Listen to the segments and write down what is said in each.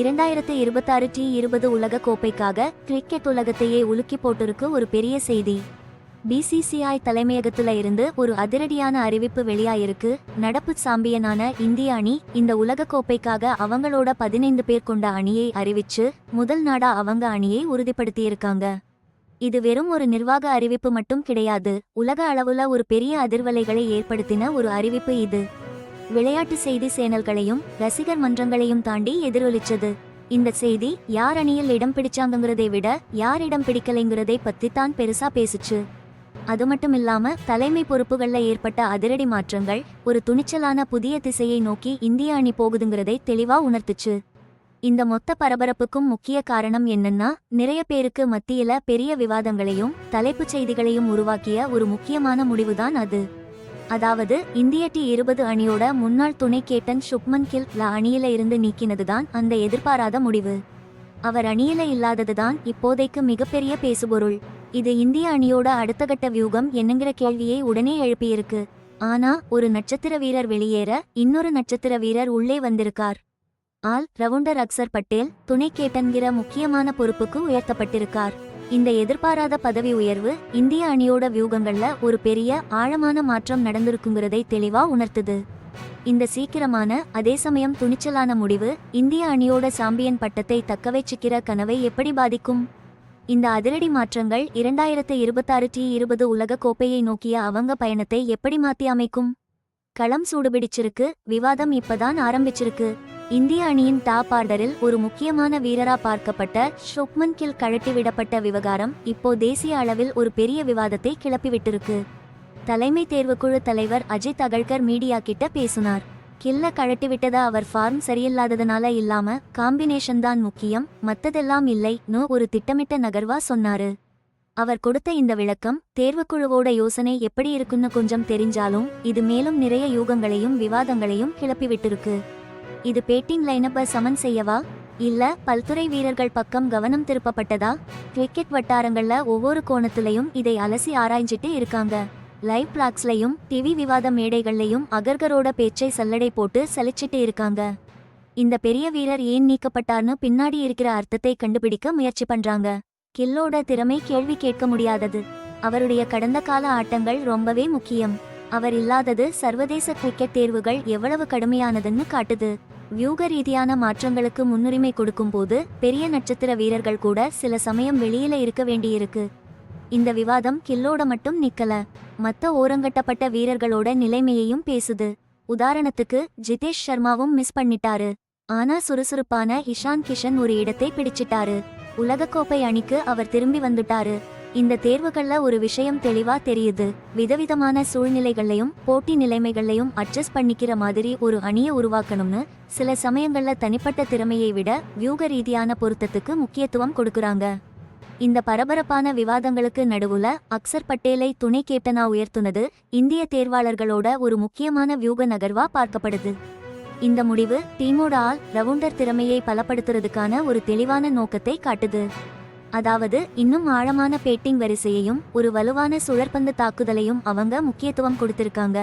2026 T20 உலக கோப்பைக்காக cricket உலகத்தையே உலுக்கி போட்டிருக்கு ஒரு பெரிய செய்தி. BCCI தலைமையகத்துல இருந்து ஒரு அதிரடியான அறிவிப்பு வெளியாயிருக்கு. நடப்பு சாம்பியனான இந்திய அணி இந்த உலக கோப்பைக்காக அவங்களோட 15 பேர் கொண்ட அணியை அறிவிச்சு முதல் நாடா அவங்க அணியை உறுதிப்படுத்தியிருக்காங்க. இது வெறும் ஒரு நிர்வாக அறிவிப்பு மட்டும் கிடையாது, உலக அளவுல ஒரு பெரிய அதிர்வலைகளை ஏற்படுத்தின ஒரு அறிவிப்பு இது. விளையாட்டு செய்தி சேனல்களையும் ரசிகர் மன்றங்களையும் தாண்டி எதிரொலிச்சது. இந்த செய்தி யார் அணியில் இடம் பிடிச்சாங்கிறதை விட யார் இடம் பிடிக்கலைங்கிறதை பத்தி தான் பெருசா பேசுச்சு. அது மட்டும் இல்லாம தலைமை பொறுப்புகள்ல ஏற்பட்ட அதிரடி மாற்றங்கள் ஒரு துணிச்சலான புதிய திசையை நோக்கி இந்திய அணி போகுதுங்கிறதை தெளிவா உணர்த்துச்சு. இந்த மொத்த பரபரப்புக்கும் முக்கிய காரணம் என்னன்னா, நிறைய பேருக்கு மத்தியில பெரிய விவாதங்களையும் தலைப்புச் செய்திகளையும் உருவாக்கிய ஒரு முக்கியமான முடிவுதான் அது. அதாவது இந்திய T20 அணியோட முன்னாள் துணை கேப்டன் சுப்மன் கில் அணியில இருந்து நீக்கினதுதான் அந்த எதிர்பாராத முடிவு. அவர் அணியில இல்லாததுதான் இப்போதைக்கு மிகப்பெரிய பேசுபொருள். இது இந்திய அணியோட அடுத்தகட்ட வியூகம் என்னங்கிற கேள்வியை உடனே எழுப்பியிருக்கு. ஆனா ஒரு நட்சத்திர வீரர் வெளியேற இன்னொரு நட்சத்திர வீரர் உள்ளே வந்திருக்கார். ஆல் ரவுண்டர் அக்சர் பட்டேல் துணை கேப்டன்கிற முக்கியமான பொறுப்புக்கு உயர்த்தப்பட்டிருக்கார். இந்த எதிர்பாராத பதவி உயர்வு இந்திய அணியோட வியூகங்கள்ல ஒரு பெரிய ஆழமான மாற்றம் நடந்திருக்குங்கிறதை தெளிவா உணர்த்துது. இந்த சீக்கிரமான அதே சமயம் துணிச்சலான முடிவு இந்திய அணியோட சாம்பியன் பட்டத்தை தக்கவைச்சிக்கிற கனவை எப்படி பாதிக்கும்? இந்த அதிரடி மாற்றங்கள் 2026 T20 உலக கோப்பையை நோக்கிய அவங்க பயணத்தை எப்படி மாத்தி அமைக்கும்? களம் சூடுபிடிச்சிருக்கு, விவாதம் இப்பதான் ஆரம்பிச்சிருக்கு. இந்திய அணியின் டாப் ஆர்டரில் ஒரு முக்கியமான வீரரா பார்க்கப்பட்ட சுப்மன் கில் கழட்டிவிடப்பட்ட விவகாரம் இப்போ தேசிய அளவில் ஒரு பெரிய விவாதத்தை கிளப்பிவிட்டிருக்கு. தலைமை தேர்வுக்குழு தலைவர் அஜித் அகழ்கர் மீடியா கிட்ட பேசினார். கில்ல கழட்டிவிட்டதா அவர் ஃபார்ம் சரியில்லாததுனால இல்லாம காம்பினேஷன் தான் முக்கியம், மத்ததெல்லாம் இல்லைன்னு ஒரு திட்டமிட்ட நகர்வா சொன்னாரு. அவர் கொடுத்த இந்த விளக்கம் தேர்வுக்குழுவோட யோசனை எப்படி இருக்குன்னு கொஞ்சம் தெரிஞ்சாலும் இது மேலும் நிறைய யூகங்களையும் விவாதங்களையும் கிளப்பிவிட்டிருக்கு. இது பேட்டிங் லைனப்பை சமன் செய்யவா, இல்ல பல்துறை வீரர்கள் பக்கம் கவனம் திருப்பப்பட்டதா? கிரிக்கெட் வட்டாரங்கள்ல ஒவ்வொரு கோணத்திலையும் இதை அலசி ஆராய்ஞ்சிட்டு இருக்காங்க. லைவ் பிளாக்ஸ்லையும் டிவி விவாத மேடைகள்லையும் அகர்கரோட பேச்சை சல்லடை போட்டு சலிச்சிட்டு இருக்காங்க. இந்த பெரிய வீரர் ஏன் நீக்கப்பட்டார்னு பின்னாடி இருக்கிற அர்த்தத்தை கண்டுபிடிக்க முயற்சி பண்றாங்க. கில்லோட திறமை கேள்வி கேட்க முடியாதது. அவருடைய கடந்த கால ஆட்டங்கள் ரொம்பவே முக்கியம். அவர் இல்லாதது சர்வதேச கிரிக்கெட் தேர்வுகள் எவ்வளவு கடுமையானதுன்னு காட்டுது. வியூக ரீதியான மாற்றங்களுக்கு முன்னுரிமை கொடுக்கும் போது பெரிய நட்சத்திர வீரர்கள் கூட சில சமயம் வெளியில இருக்க வேண்டியிருக்கு. இந்த விவாதம் கில்லோட மட்டும் நிக்கல, மற்ற ஓரங்கட்டப்பட்ட வீரர்களோட நிலைமையையும் பேசுது. உதாரணத்துக்கு ஜிதேஷ் சர்மாவும் மிஸ் பண்ணிட்டாரு. ஆனா சுறுசுறுப்பான இஷான் கிஷன் ஒரு இடத்தை பிடிச்சிட்டாரு. உலகக்கோப்பை அணிக்கு அவர் திரும்பி வந்துட்டாரு. இந்த தேர்வுகள்ல ஒரு விஷயம் தெளிவா தெரியுது, விதவிதமான சூழ்நிலைகள்லையும் போட்டி நிலைமைகள்லையும் அட்ஜஸ்ட் பண்ணிக்கிற மாதிரி ஒரு அணியை உருவாக்கணும்னு சில சமயங்கள்ல தனிப்பட்ட திறமையை விட வியூக ரீதியான பொருத்தத்துக்கு முக்கியத்துவம் கொடுக்குறாங்க. இந்த பரபரப்பான விவாதங்களுக்கு நடுவுல அக்சர் பட்டேலை துணை கேப்டனா உயர்த்துனது இந்திய தேர்வாளர்களோட ஒரு முக்கியமான வியூக நகர்வா பார்க்கப்படுது. இந்த முடிவு டீமோட ஆல் ரவுண்டர் திறமையை பலப்படுத்துறதுக்கான ஒரு தெளிவான நோக்கத்தை காட்டுது. அதாவது இன்னும் ஆழமான பேட்டிங் வரிசையையும் ஒரு வலுவான சுழற்பந்து தாக்குதலையும் அவங்க முக்கியத்துவம் கொடுத்திருக்காங்க.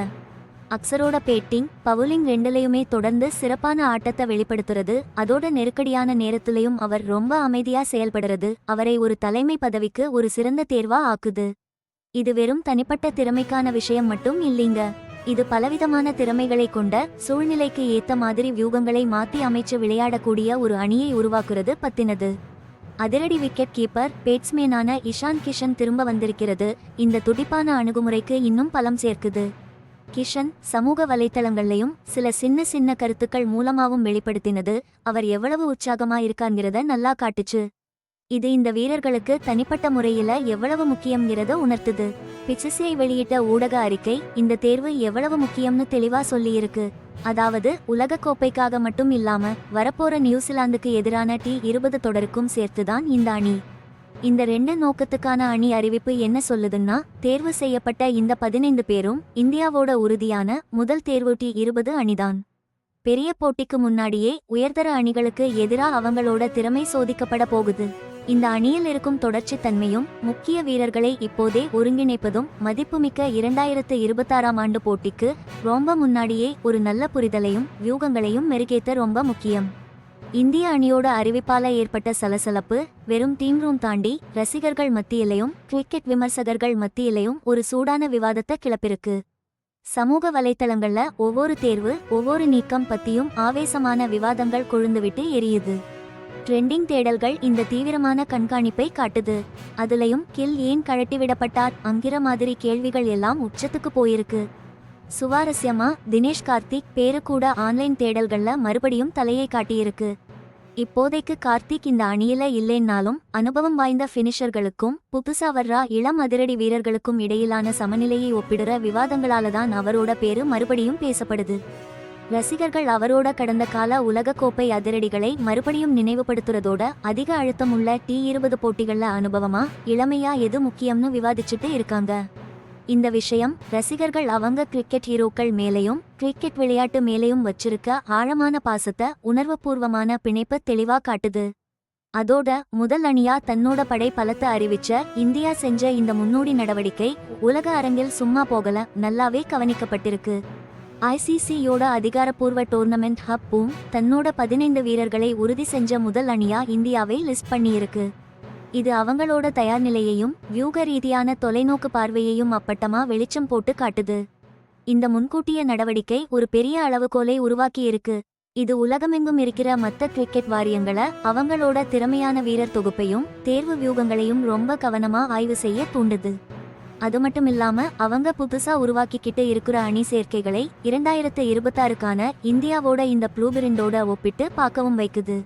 அக்சரோட பேட்டிங் பவுலிங் ரெண்டுலையுமே தொடர்ந்து சிறப்பான ஆட்டத்தை வெளிப்படுத்துறது, அதோட நெருக்கடியான நேரத்திலையும் அவர் ரொம்ப அமைதியா செயல்படுறது அவரை ஒரு தலைமை பதவிக்கு ஒரு சிறந்த தேர்வா ஆக்குது. இது வெறும் தனிப்பட்ட திறமைக்கான விஷயம் மட்டும் இல்லைங்க, இது பலவிதமான திறமைகளை கொண்ட சூழ்நிலைக்கு ஏத்த மாதிரி வியூகங்களை மாத்தி அமைச்சு விளையாடக்கூடிய ஒரு அணியை உருவாக்குறது பத்தினது. அதிரடி விக்கெட் கீப்பர் பேட்ஸ்மேனான இஷான் கிஷன் திரும்ப வந்திருக்கிறது இந்த துடிப்பான அணுகுமுறைக்கு இன்னும் பலம் சேர்க்குது. கிஷன் சமூக வலைத்தளங்கள்லையும் சில சின்ன கருத்துக்கள் மூலமாகவும் வெளிப்படுத்தினது அவர் எவ்வளவு உற்சாகமா இருக்காங்கிறத நல்லா காட்டுச்சு. இது இந்த வீரர்களுக்கு தனிப்பட்ட முறையில எவ்வளவு முக்கியம்ங்கிறத உணர்த்துது. பிசிசிஐ வெளியிட்ட ஊடக அறிக்கை இந்த தேர்வு எவ்வளவு முக்கியம்னு தெளிவா சொல்லியிருக்கு. அதாவது உலக கோப்பைக்காக மட்டும் இல்லாம வரப்போற நியூசிலாந்துக்கு எதிரான T20 தொடருக்கும் சேர்த்துதான் இந்த அணி. இந்த 2 நோக்கத்துக்கான அணி அறிவிப்பு என்ன சொல்லுதுன்னா, தேர்வு செய்யப்பட்ட இந்த 15 பேரும் இந்தியாவோட உறுதியான முதல் தேர்வு T20 அணிதான். பெரிய போட்டிக்கு முன்னாடியே உயர்தர அணிகளுக்கு எதிராக அவங்களோட திறமை சோதிக்கப்பட போகுது. இந்த அணியில் இருக்கும் தொடர்ச்சி தன்மையும் முக்கிய வீரர்களை இப்போதே ஒருங்கிணைப்பதும் மதிப்புமிக்க 2026ஆம் ஆண்டு போட்டிக்கு ரொம்ப முன்னாடியே ஒரு நல்ல புரிதலையும் வியூகங்களையும் மெருகேற்ற ரொம்ப முக்கியம். இந்திய அணியோட அறிவிப்பால ஏற்பட்ட சலசலப்பு வெறும் டீம் ரூம் தாண்டி ரசிகர்கள் மத்தியிலையும் கிரிக்கெட் விமர்சகர்கள் மத்தியிலையும் ஒரு சூடான விவாதத்தை கிளப்பிருக்கு. சமூக வலைத்தளங்கள்ல ஒவ்வொரு தேர்வு ஒவ்வொரு நீக்கம் பத்தியும் ஆவேசமான விவாதங்கள் கொழுந்துவிட்டு எரியுது. ட்ரெண்டிங் தேடல்கள் இந்த தீவிரமான கண்காணிப்பை காட்டுது. அதுலயும் கில் ஏன் கழட்டிவிடப்பட்டார் அங்கிற மாதிரி கேள்விகள் எல்லாம் உச்சத்துக்கு போயிருக்கு. சுவாரஸ்யமா தினேஷ் கார்த்திக் பேரு கூட ஆன்லைன் தேடல்கள்ல மறுபடியும் தலையை காட்டியிருக்கு. இப்போதைக்கு கார்த்திக் இந்த அணியில இல்லைன்னாலும் அனுபவம் வாய்ந்த ஃபினிஷர்களுக்கும் புதுசா வர்ற இளம் அதிரடி வீரர்களுக்கும் இடையிலான சமநிலையை ஒப்பிடுற விவாதங்களால தான் அவரோட பேரு மறுபடியும் பேசப்படுது. ரசிகர்கள் அவரோட கடந்த கால உலகக்கோப்பை அதிரடிகளை மறுபடியும் நினைவுபடுத்துறதோட அதிக அழுத்தமுள்ள T20 போட்டிகள்ல அனுபவமா இளமையா எது முக்கியம்னு விவாதிச்சுட்டு இருக்காங்க. இந்த விஷயம் ரசிகர்கள் அவங்க கிரிக்கெட் ஹீரோக்கள் மேலையும் கிரிக்கெட் விளையாட்டு மேலையும் வச்சிருக்க ஆழமான பாசத்தை உணர்வுபூர்வமான பிணைப்பு தெளிவா காட்டுது. அதோட முதல் அணியா தன்னோட படை பலத்தை அறிவிச்ச இந்தியா செஞ்ச இந்த முன்னோடி நடவடிக்கை உலக அரங்கில் சும்மா போகல, நல்லாவே கவனிக்கப்பட்டிருக்கு. ICCயோட அதிகாரப்பூர்வ டோர்னமெண்ட் ஹப்பும் தன்னோட 15 வீரர்களை உறுதி செஞ்ச முதல் அணியா இந்தியாவை லிஸ்ட் பண்ணியிருக்கு. இது அவங்களோட தயார் நிலையையும் வியூக ரீதியான தொலைநோக்கு பார்வையையும் அப்பட்டமா வெளிச்சம் போட்டு காட்டுது. இந்த முன்கூட்டிய நடவடிக்கை ஒரு பெரிய அளவுகோலை உருவாக்கியிருக்கு. இது உலகமெங்கும் இருக்கிற மற்ற கிரிக்கெட் வாரியங்களை அவங்களோட திறமையான வீரர் தொகுப்பையும் தேர்வு வியூகங்களையும் ரொம்ப கவனமா ஆய்வு செய்ய தூண்டுது. அது மட்டும் இல்லாம அவங்க புதுசா உருவாக்கிக்கிட்டு இருக்கிற அணி சேர்க்கைகளை 2026க்கான இந்தியாவோட இந்த ப்ளூபிரிண்டோட ஒப்பிட்டு பார்க்கவும் வைக்குது.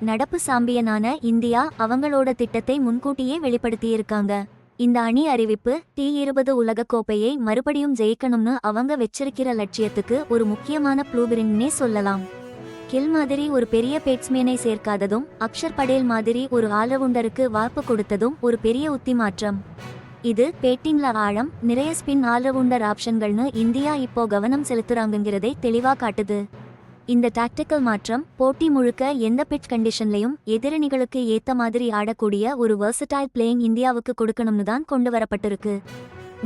நடப்பு சாம்பியனான இந்தியா அவங்களோட திட்டத்தை முன்கூட்டியே வெளிப்படுத்தியிருக்காங்க. இந்த அணி அறிவிப்பு T20 உலகக்கோப்பையை மறுபடியும் ஜெயிக்கணும்னு அவங்க வச்சிருக்கிற லட்சியத்துக்கு ஒரு முக்கியமான ப்ளூபிரிண்ட்னே சொல்லலாம். கில் மாதிரி ஒரு பெரிய பேட்ஸ்மேனை சேர்க்காததும் அக்ஷர் படேல் மாதிரி ஒரு ஆல்ரவுண்டருக்கு வாய்ப்பு கொடுத்ததும் ஒரு பெரிய உத்தி மாற்றம். இது பேட்டிங்ல ஆழம் நிறைய ஸ்பின் ஆல்ரவுண்டர் ஆப்ஷன்கள்னு இந்தியா இப்போ கவனம் செலுத்துறாங்கிறதை தெளிவா காட்டுது. இந்த டாக்டிக்கல் மாற்றம் போட்டி முழுக்க எந்த பிட்ச் கண்டிஷன்லையும் எதிரணிகளுக்கு ஏத்த மாதிரி ஆடக்கூடிய ஒரு வெர்சடைல் பிளேயிங் இந்தியாவுக்கு கொடுக்கணும்னு தான் கொண்டு வரப்பட்டிருக்கு.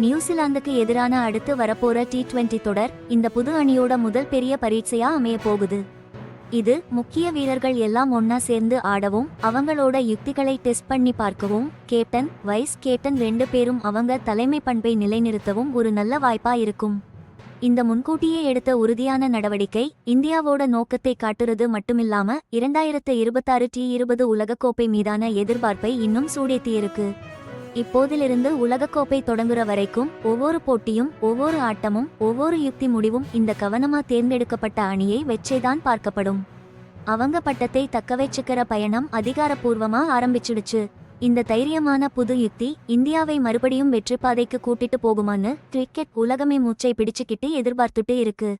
நியூசிலாந்துக்கு எதிரான அடுத்து வரப்போற T20 தொடர் இந்த புது அணியோட முதல் பெரிய பரீட்சையா அமைய போகுது. இது முக்கிய வீரர்கள் எல்லாம் ஒன்னா சேர்ந்து ஆடவும் அவங்களோட யுக்திகளை டெஸ்ட் பண்ணி பார்க்கவும் கேப்டன் வைஸ் கேப்டன் 2 பேரும் அவங்க தலைமை பண்பை நிலைநிறுத்தவும் ஒரு நல்ல வாய்ப்பா இருக்கும். இந்த முன்கூட்டியே எடுத்த உறுதியான நடவடிக்கை இந்தியாவோட நோக்கத்தை காட்டுறது மட்டுமில்லாம 2026 T20 உலகக்கோப்பை மீதான எதிர்பார்ப்பை இன்னும் சூடேத்தியிருக்கு. இப்போதிலிருந்து உலகக்கோப்பை தொடங்குற வரைக்கும் ஒவ்வொரு போட்டியும் ஒவ்வொரு ஆட்டமும் ஒவ்வொரு யுக்தி முடிவும் இந்த கவனமா தேர்ந்தெடுக்கப்பட்ட அணியை வெச்சேதான் பார்க்கப்படும். அவங்க பட்டத்தை தக்கவைச்சுக்கிற பயணம் அதிகாரப்பூர்வமா ஆரம்பிச்சிடுச்சு. இந்த தைரியமான புது யுக்தி இந்தியாவை மறுபடியும் வெற்றிப்பாதைக்கு கூட்டிட்டு போகுமான்னு கிரிக்கெட் உலகமே மூச்சை பிடிச்சுக்கிட்டு எதிர்பார்த்துட்டு இருக்கு.